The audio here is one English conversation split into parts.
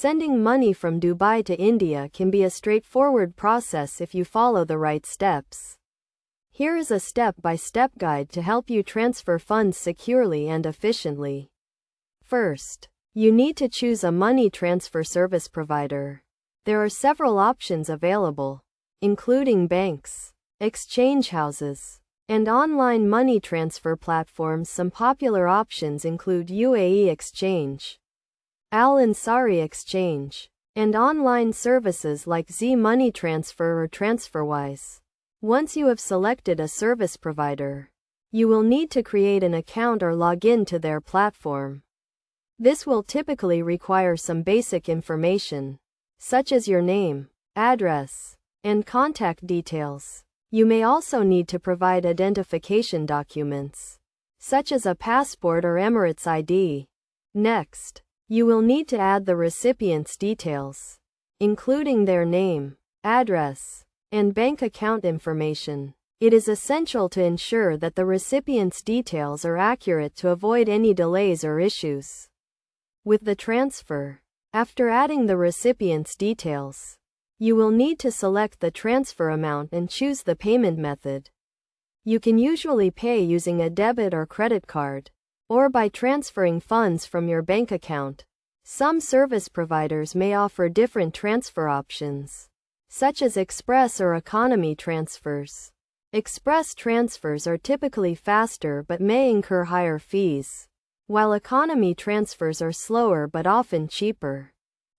Sending money from Dubai to India can be a straightforward process if you follow the right steps. Here is a step-by-step guide to help you transfer funds securely and efficiently. First, you need to choose a money transfer service provider. There are several options available, including banks, exchange houses, and online money transfer platforms. Some popular options include UAE Exchange, Al Ansari Exchange, and online services like Z Money Transfer or TransferWise. Once you have selected a service provider, you will need to create an account or log in to their platform. This will typically require some basic information, such as your name, address, and contact details. You may also need to provide identification documents, such as a passport or Emirates ID. Next, you will need to add the recipient's details, including their name, address, and bank account information. It is essential to ensure that the recipient's details are accurate to avoid any delays or issues with the transfer. After adding the recipient's details, you will need to select the transfer amount and choose the payment method. You can usually pay using a debit or credit card, or by transferring funds from your bank account. Some service providers may offer different transfer options, such as express or economy transfers. Express transfers are typically faster but may incur higher fees, while economy transfers are slower but often cheaper.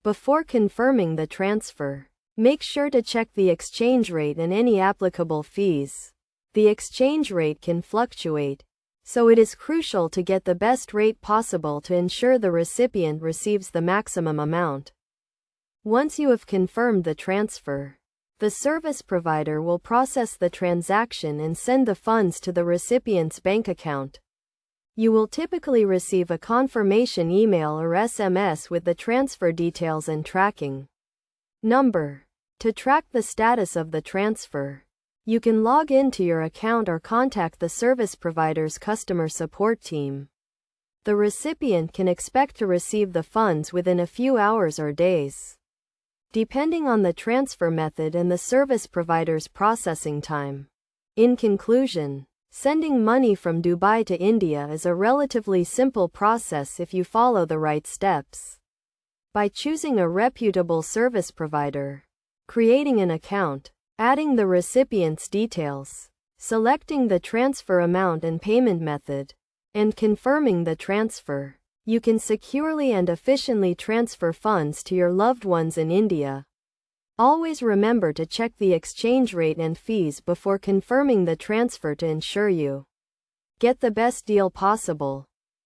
Before confirming the transfer, make sure to check the exchange rate and any applicable fees. The exchange rate can fluctuate, so it is crucial to get the best rate possible to ensure the recipient receives the maximum amount. Once you have confirmed the transfer, the service provider will process the transaction and send the funds to the recipient's bank account. You will typically receive a confirmation email or SMS with the transfer details and tracking number. To track the status of the transfer, you can log into your account or contact the service provider's customer support team. The recipient can expect to receive the funds within a few hours or days, depending on the transfer method and the service provider's processing time. In conclusion, sending money from Dubai to India is a relatively simple process if you follow the right steps. By choosing a reputable service provider, creating an account, adding the recipient's details, selecting the transfer amount and payment method, and confirming the transfer, you can securely and efficiently transfer funds to your loved ones in India. Always remember to check the exchange rate and fees before confirming the transfer to ensure you get the best deal possible.